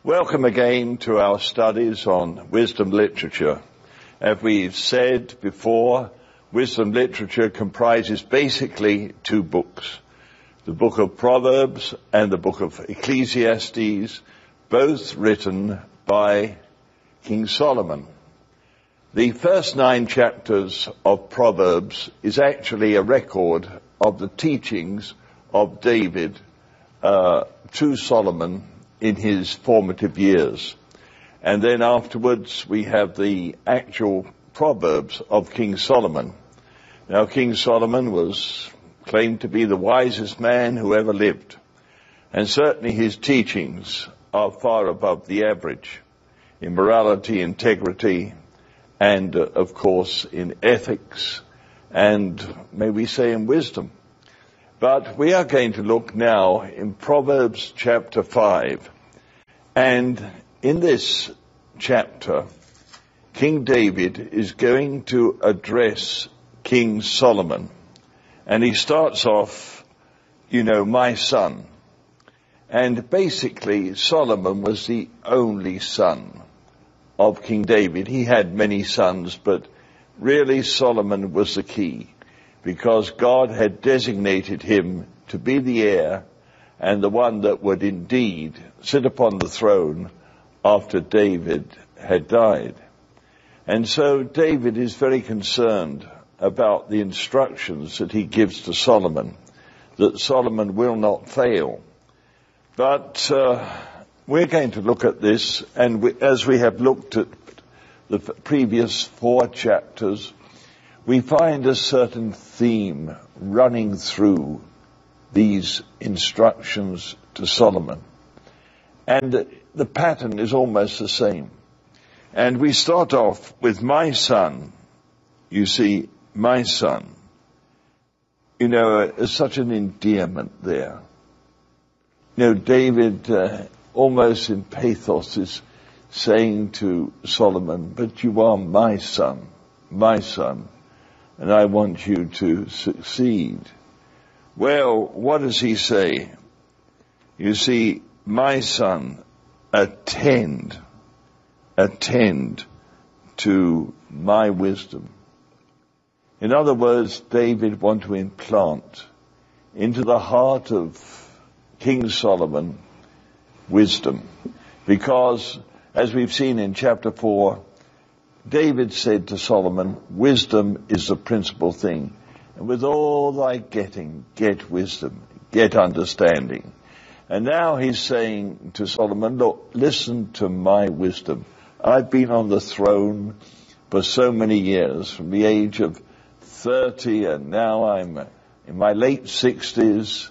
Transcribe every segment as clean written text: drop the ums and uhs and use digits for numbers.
Welcome again to our studies on wisdom literature. As we've said before, wisdom literature comprises basically two books, the book of Proverbs and the book of Ecclesiastes, both written by King Solomon. The first 9 chapters of Proverbs is actually a record of the teachings of David to Solomon in his formative years. And then afterwards we have the actual Proverbs of King Solomon. Now, King Solomon was claimed to be the wisest man who ever lived. And certainly his teachings are far above the average in morality, integrity, and of course in ethics, and may we say in wisdom. But we are going to look now in Proverbs chapter 5. And in this chapter, King David is going to address King Solomon. And he starts off, my son. And basically, Solomon was the only son of King David. He had many sons, but really Solomon was the key, because God had designated him to be the heir and the one that would indeed sit upon the throne after David had died. And so David is very concerned about the instructions that he gives to Solomon, that Solomon will not fail. But we're going to look at this, and as we have looked at the previous 4 chapters, we find a certain theme running through these instructions to Solomon. And the pattern is almost the same. And we start off with my son. You see, my son. There's such an endearment there. David, almost in pathos, is saying to Solomon, but you are my son, and I want you to succeed. Well, what does he say? You see, my son, attend to my wisdom. In other words, David wants to implant into the heart of King Solomon wisdom. Because, as we've seen in chapter 4, David said to Solomon, wisdom is the principal thing. And with all thy getting, get wisdom, get understanding. And now he's saying to Solomon, look, listen to my wisdom. I've been on the throne for so many years, from the age of 30, and now I'm in my late 60s.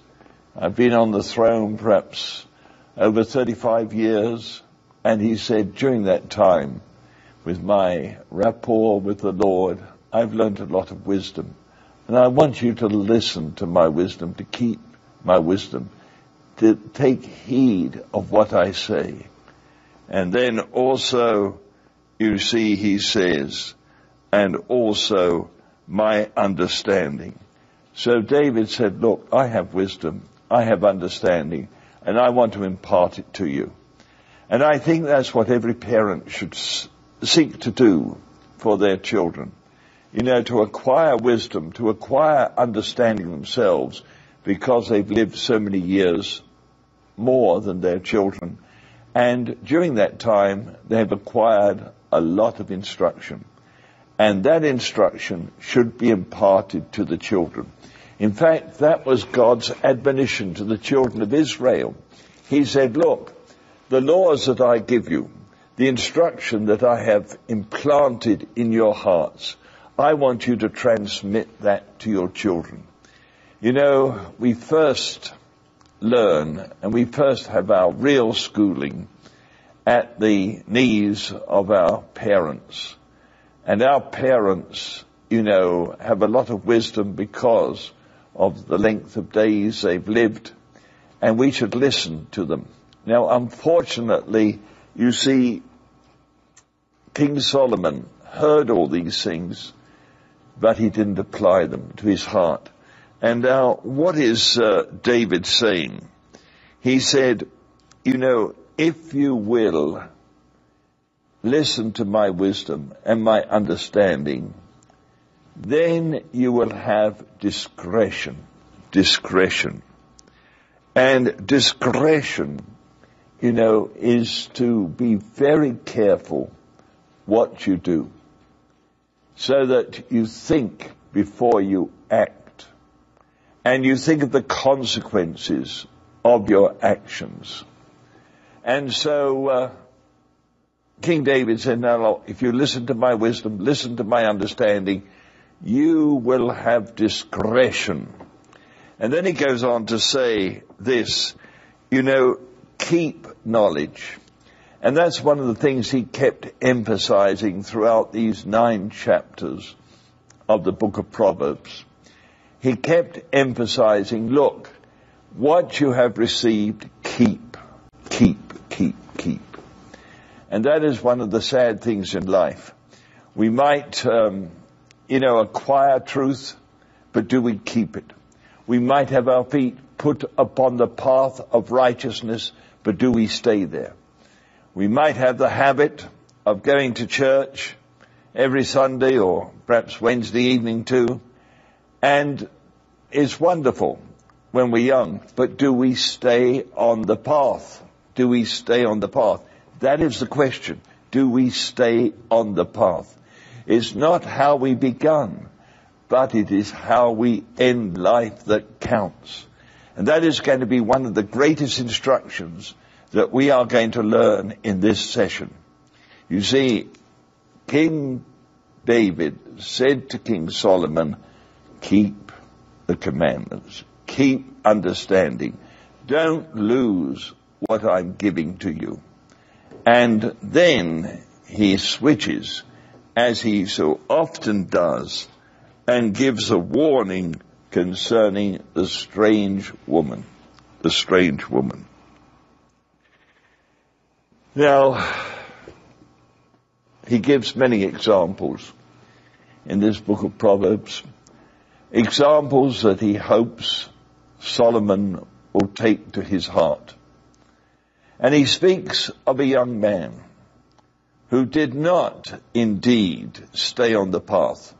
I've been on the throne perhaps over 35 years. And he said, during that time, with my rapport with the Lord, I've learned a lot of wisdom. And I want you to listen to my wisdom, to keep my wisdom, to take heed of what I say. And then also, you see, he says, and also my understanding. So David said, look, I have wisdom, I have understanding, and I want to impart it to you. And I think that's what every parent should seek to do for their children. To acquire wisdom, to acquire understanding themselves, because they've lived so many years more than their children. And during that time, they've acquired a lot of instruction. And that instruction should be imparted to the children. In fact, that was God's admonition to the children of Israel. He said, look, the laws that I give you, the instruction that I have implanted in your hearts, I want you to transmit that to your children. We first learn and we first have our real schooling at the knees of our parents. And our parents, have a lot of wisdom because of the length of days they've lived, and we should listen to them. Now, unfortunately, you see, King Solomon heard all these things, but he didn't apply them to his heart. And now, what is David saying? He said, if you will listen to my wisdom and my understanding, then you will have discretion. Discretion. And discretion, is to be very careful what you do, so that you think before you act, and you think of the consequences of your actions. And so King David said, now, if you listen to my wisdom, listen to my understanding, you will have discretion. And then he goes on to say this, keep knowledge. And that's one of the things he kept emphasizing throughout these 9 chapters of the book of Proverbs. He kept emphasizing, look, what you have received, keep. And that is one of the sad things in life. We might, acquire truth, but do we keep it? We might have our feet put upon the path of righteousness, but do we stay there? We might have the habit of going to church every Sunday or perhaps Wednesday evening too, and it's wonderful when we're young, but do we stay on the path? Do we stay on the path? That is the question. Do we stay on the path? It's not how we begun, but it is how we end life that counts. And that is going to be one of the greatest instructions that we are going to learn in this session. You see, King David said to King Solomon, keep the commandments, keep understanding, don't lose what I'm giving to you. And then he switches, as he so often does, and gives a warning concerning the strange woman. The strange woman. Now, he gives many examples in this book of Proverbs, examples that he hopes Solomon will take to his heart. And he speaks of a young man who did not indeed stay on the path.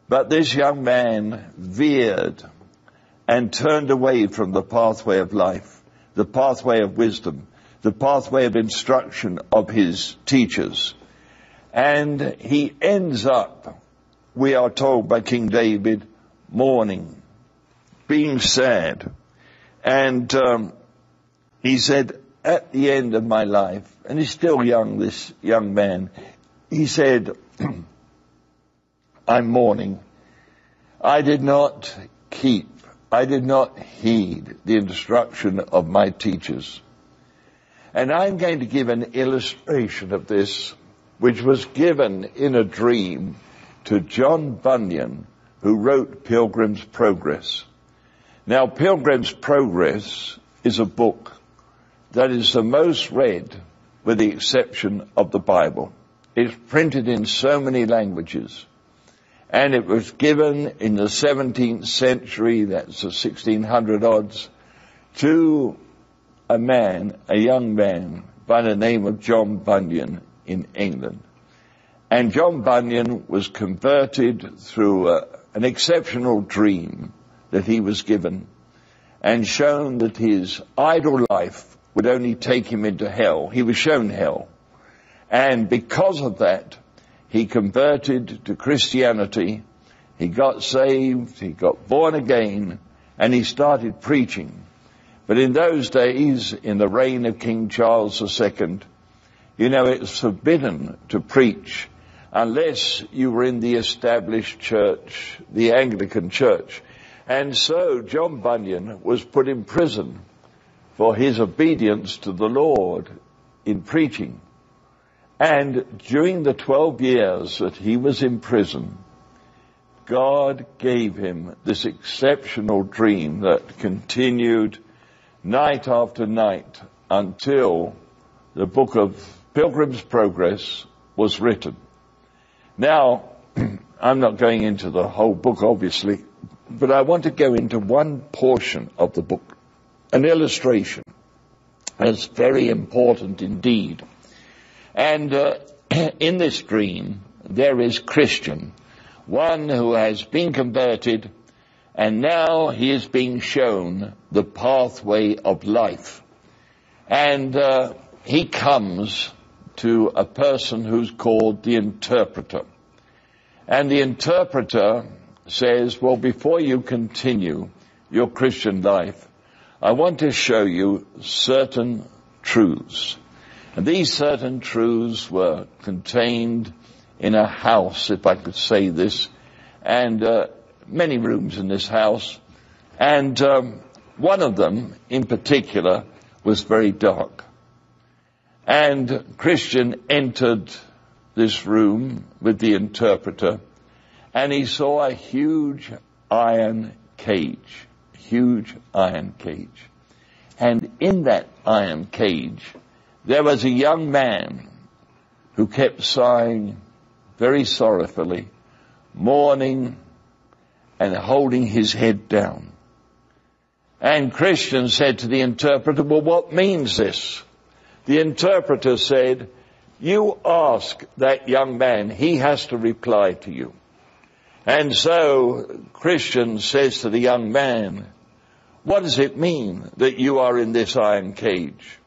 But this young man veered and turned away from the pathway of life, the pathway of wisdom, the pathway of instruction of his teachers. And he ends up, we are told by King David, mourning, being sad. And he said, at the end of my life, and he's still young, this young man, he said, I'm mourning. I did not heed the instruction of my teachers. And I'm going to give an illustration of this, which was given in a dream to John Bunyan, who wrote Pilgrim's Progress. Now, Pilgrim's Progress is a book that is the most read, with the exception of the Bible. It's printed in so many languages. And it was given in the 17th century, that's the 1600 odds, to a young man by the name of John Bunyan in England. And John Bunyan was converted through an exceptional dream that he was given, and shown that his idle life would only take him into hell. He was shown hell. And because of that, he converted to Christianity, he got saved, he got born again, and he started preaching. But in those days, in the reign of King Charles II, it was forbidden to preach unless you were in the established church, the Anglican church. And so John Bunyan was put in prison for his obedience to the Lord in preaching. And during the 12 years that he was in prison, God gave him this exceptional dream that continued night after night until the book of Pilgrim's Progress was written. Now, I'm not going into the whole book, obviously, but I want to go into one portion of the book, an illustration. That's very important indeed. And in this dream, there is Christian, one who has been converted, and now he is being shown the pathway of life. And he comes to a person who's called the interpreter. And the interpreter says, well, before you continue your Christian life, I want to show you certain truths. And these certain truths were contained in a house, if I could say this, and many rooms in this house. And one of them, in particular, was very dark. And Christian entered this room with the interpreter, and he saw a huge iron cage. And in that iron cage, there was a young man who kept sighing very sorrowfully, mourning and holding his head down. And Christian said to the interpreter, well, what means this? The interpreter said, you ask that young man, he has to reply to you. And so Christian says to the young man, what does it mean that you are in this iron cage?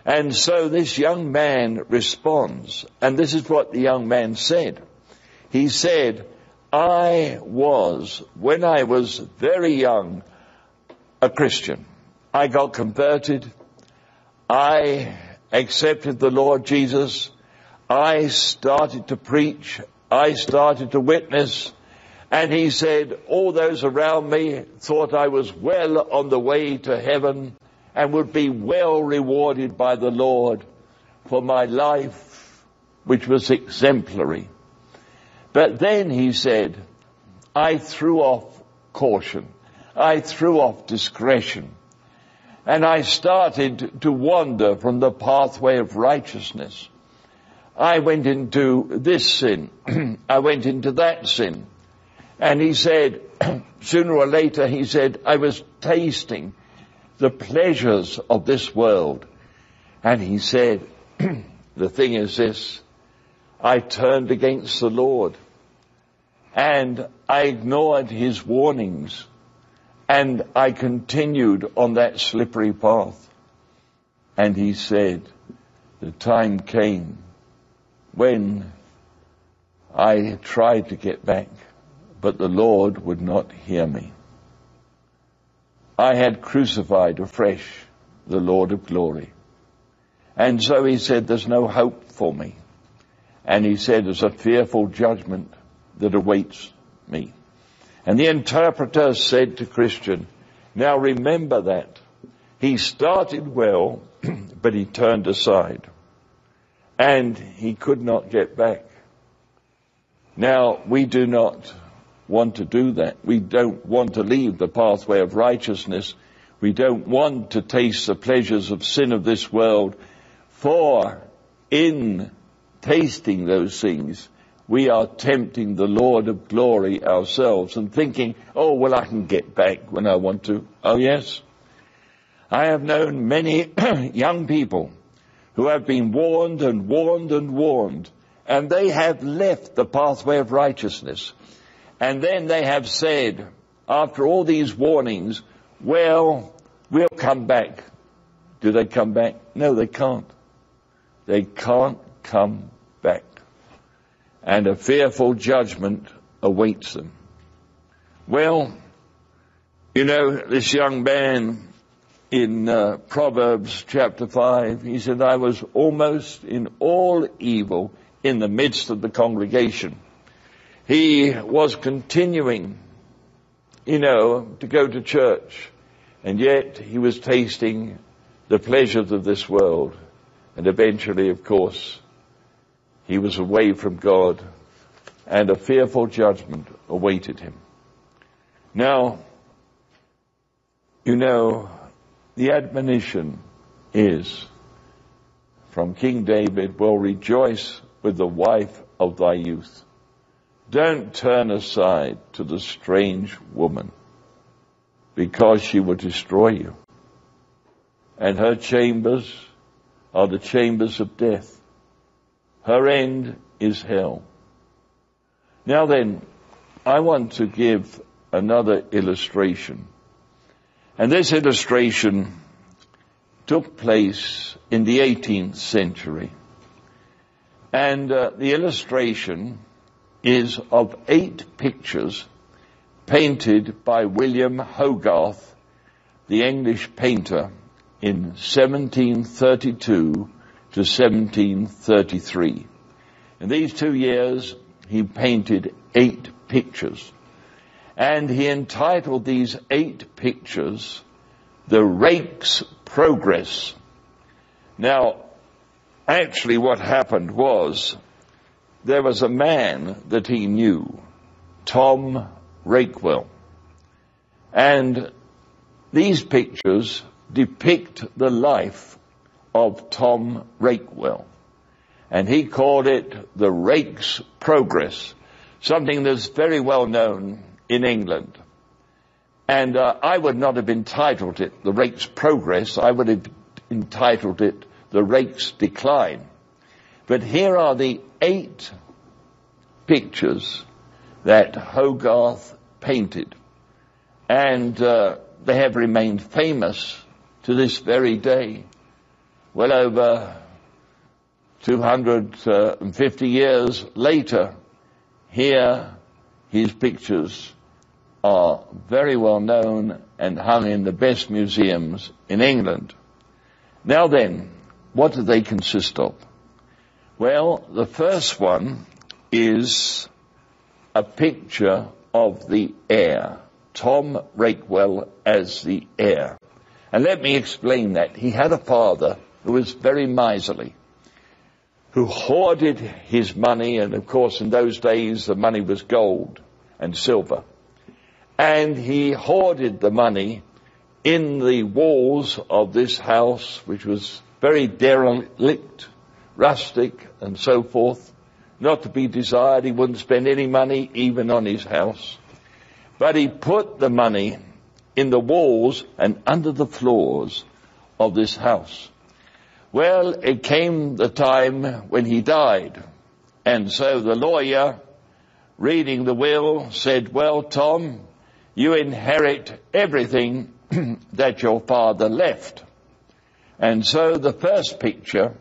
And so this young man responds, and this is what the young man said. He said, I was, when I was very young, a Christian. I got converted. I accepted the Lord Jesus. I started to preach. I started to witness. And he said, all those around me thought I was well on the way to heaven and would be well rewarded by the Lord for my life, which was exemplary. But then, he said, I threw off caution. I threw off discretion. And I started to wander from the pathway of righteousness. I went into this sin. I went into that sin. And he said, sooner or later, he said, I was tasting the pleasures of this world. And he said, the thing is this, I turned against the Lord and I ignored his warnings and I continued on that slippery path. And he said, the time came when I tried to get back, but the Lord would not hear me. I had crucified afresh the Lord of glory. And so he said, there's no hope for me. And he said, there's a fearful judgment that awaits me. And the interpreter said to Christian, now remember that. He started well, but he turned aside. And he could not get back. Now, we do not want to do that. We don't want to leave the pathway of righteousness. We don't want to taste the pleasures of sin of this world. For in tasting those things, we are tempting the Lord of glory ourselves and thinking, oh, well, I can get back when I want to. Oh, yes. I have known many young people who have been warned and warned and warned, and they have left the pathway of righteousness. And then they have said, after all these warnings, well, we'll come back. Do they come back? No, they can't. They can't come back. And a fearful judgment awaits them. Well, you know, this young man in Proverbs chapter 5, he said, I was almost in all evil in the midst of the congregation. He was continuing, to go to church, and yet he was tasting the pleasures of this world. And eventually, of course, he was away from God, and a fearful judgment awaited him. Now, the admonition is from King David, well, rejoice with the wife of thy youth. Don't turn aside to the strange woman, because she will destroy you. and her chambers are the chambers of death. Her end is hell. Now then, I want to give another illustration. And this illustration took place in the 18th century. And the illustration is of 8 pictures painted by William Hogarth, the English painter, in 1732 to 1733. In these 2 years, he painted 8 pictures. And he entitled these 8 pictures, The Rake's Progress. Now, actually what happened was, there was a man that he knew, Tom Rakewell. And these pictures depict the life of Tom Rakewell. And he called it The Rake's Progress, something that's very well known in England. And I would not have entitled it The Rake's Progress, I would have entitled it The Rake's Decline. But here are the 8 pictures that Hogarth painted. And they have remained famous to this very day. Well over 250 years later, here his pictures are very well known and hung in the best museums in England. Now then, what do they consist of? Well, the first one is a picture of the heir, Tom Rakewell as the heir. And let me explain that. He had a father who was very miserly, who hoarded his money, and of course in those days the money was gold and silver. And he hoarded the money in the walls of this house, which was very derelict, rustic, and so forth, not to be desired. He wouldn't spend any money even on his house. But he put the money in the walls and under the floors of this house. Well, it came the time when he died. And so the lawyer, reading the will, said, well, Tom, you inherit everything that your father left. And so the first picture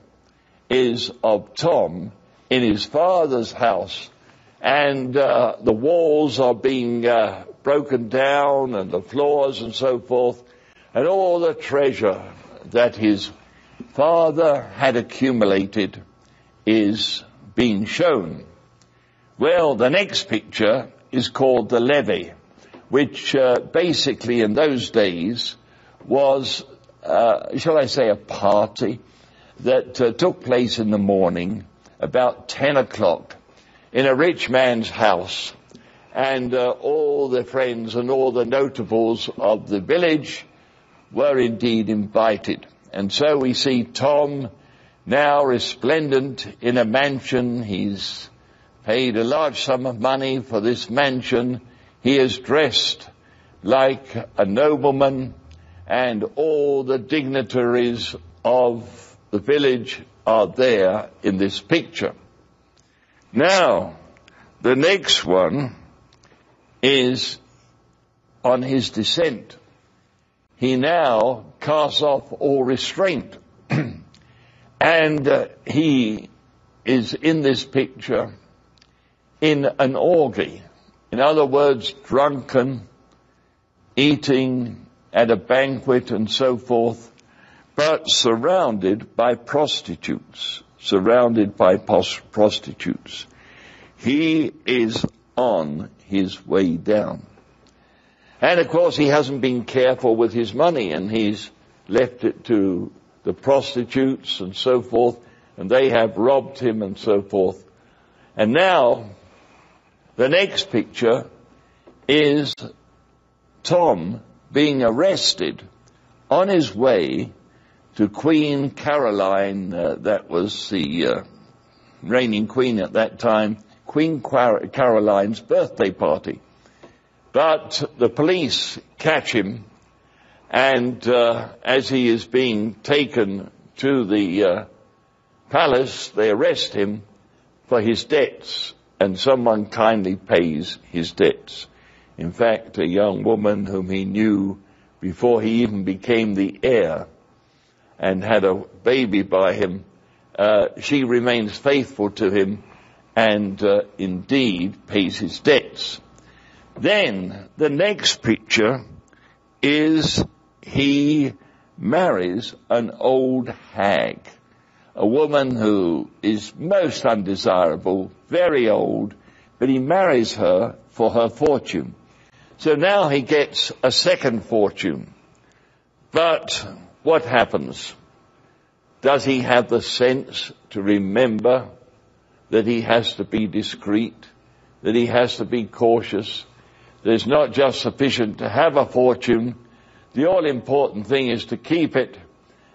is of Tom in his father's house, and the walls are being broken down, and the floors and so forth, and all the treasure that his father had accumulated is being shown. Well, the next picture is called the levee, which basically in those days was, shall I say, a party that took place in the morning about 10 o'clock in a rich man's house. And all the friends and all the notables of the village were indeed invited. And so we see Tom now resplendent in a mansion. He's paid a large sum of money for this mansion. He is dressed like a nobleman, and all the dignitaries of the village are there in this picture. Now, the next one is on his descent. He now casts off all restraint. And he is in this picture in an orgy. In other words, drunken, eating at a banquet and so forth, but surrounded by prostitutes. He is on his way down. And of course he hasn't been careful with his money, and he's left it to the prostitutes and so forth, and they have robbed him and so forth. And now the next picture is Tom being arrested on his way to Queen Caroline, that was the reigning queen at that time, Queen Caroline's birthday party. But the police catch him, And as he is being taken to the palace, they arrest him for his debts, and someone kindly pays his debts. In fact, a young woman whom he knew before he even became the heir and had a baby by him, she remains faithful to him and indeed pays his debts. Then the next picture is he marries an old hag, a woman who is most undesirable, very old, but he marries her for her fortune. So now he gets a second fortune. But what happens? Does he have the sense to remember that he has to be discreet, that he has to be cautious? There's not just sufficient to have a fortune. The all-important thing is to keep it,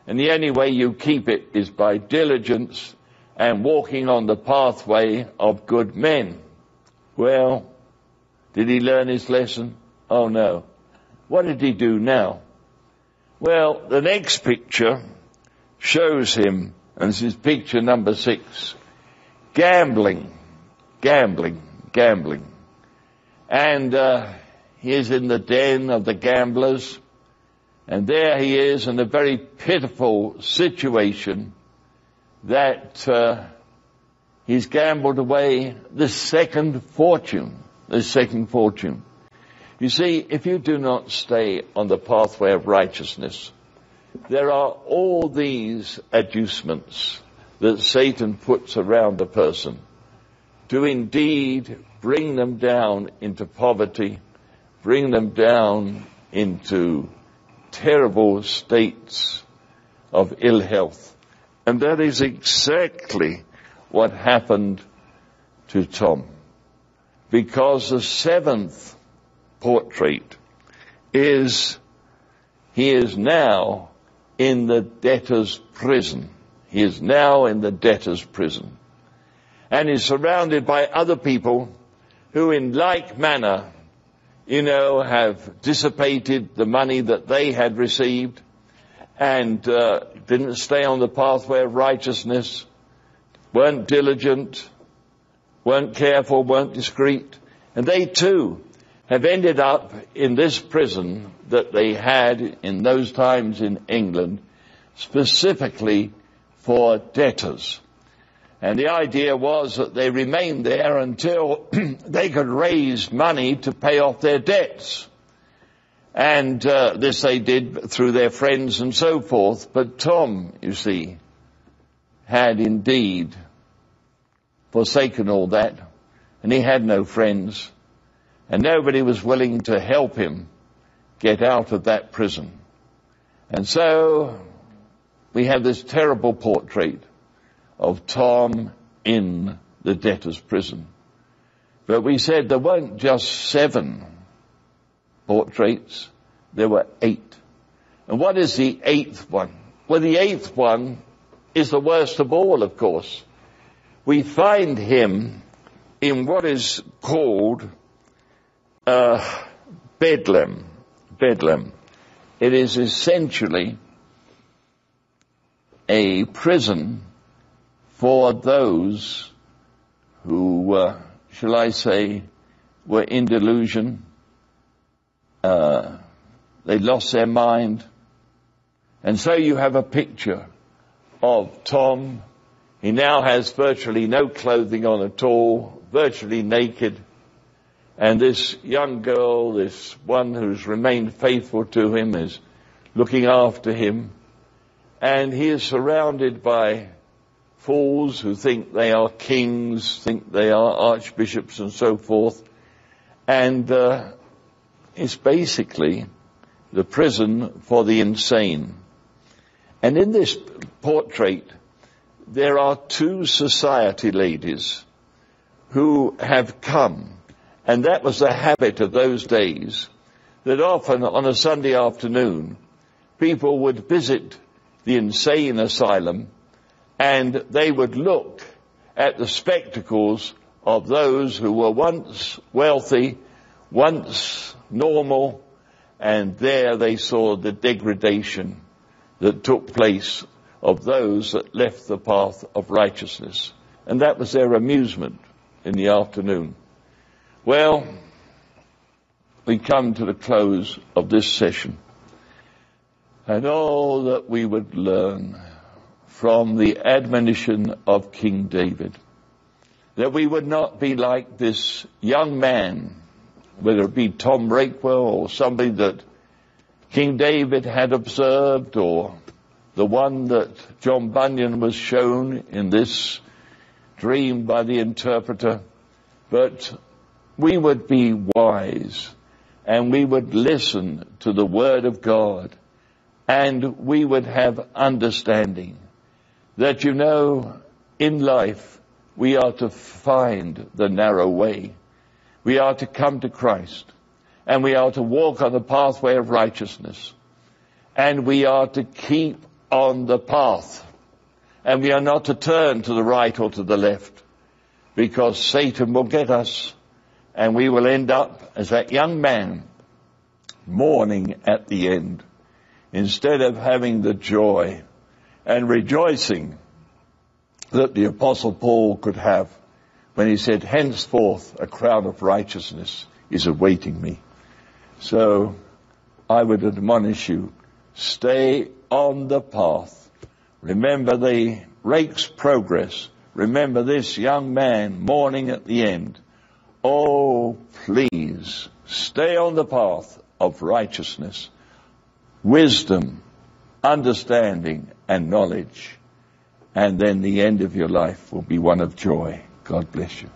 and the only way you keep it is by diligence and walking on the pathway of good men. Well, did he learn his lesson? Oh no. What did he do now? Well, the next picture shows him, and this is picture number 6, gambling. And he is in the den of the gamblers, and there he is in a very pitiful situation that he's gambled away the second fortune. You see, if you do not stay on the pathway of righteousness, there are all these adducements that Satan puts around a person to indeed bring them down into poverty, bring them down into terrible states of ill health. And that is exactly what happened to Tom. Because the 7th portrait is, he is now in the debtor's prison. He is now in the debtor's prison. And is surrounded by other people who in like manner, have dissipated the money that they had received and didn't stay on the pathway of righteousness, weren't diligent, weren't careful, weren't discreet. And they too have ended up in this prison that they had in those times in England, specifically for debtors. And the idea was that they remained there until they could raise money to pay off their debts. And this they did through their friends and so forth. But Tom, you see, had indeed forsaken all that, and he had no friends, and nobody was willing to help him get out of that prison. And so we have this terrible portrait of Tom in the debtor's prison. But we said there weren't just 7 portraits, there were 8. And what is the 8th one? Well, the 8th one is the worst of all, of course. We find him in what is called Bedlam. It is essentially a prison for those who, shall I say, were in delusion. They lost their mind. And so you have a picture of Tom. He now has virtually no clothing on at all, virtually naked. And this young girl, this one who's remained faithful to him, is looking after him. And he is surrounded by fools who think they are kings, think they are archbishops and so forth. And it's basically the prison for the insane. And in this portrait, there are 2 society ladies who have come. And that was the habit of those days, that often on a Sunday afternoon, people would visit the insane asylum, and they would look at the spectacles of those who were once wealthy, once normal, And there they saw the degradation that took place of those that left the path of righteousness. And that was their amusement in the afternoon. Well, we come to the close of this session. And all that we would learn from the admonition of King David, that we would not be like this young man, whether it be Tom Rakewell or somebody that King David had observed, or the one that John Bunyan was shown in this dream by the interpreter, but we would be wise and we would listen to the word of God, and we would have understanding that, you know, in life we are to find the narrow way. We are to come to Christ, and we are to walk on the pathway of righteousness, and we are to keep on the path, and we are not to turn to the right or to the left, because Satan will get us, and we will end up as that young man mourning at the end, instead of having the joy and rejoicing that the Apostle Paul could have when he said, henceforth a crown of righteousness is awaiting me. So I would admonish you, stay on the path. Remember the rake's progress. Remember this young man mourning at the end. Oh, please, stay on the path of righteousness, wisdom, understanding, and knowledge. And then the end of your life will be one of joy. God bless you.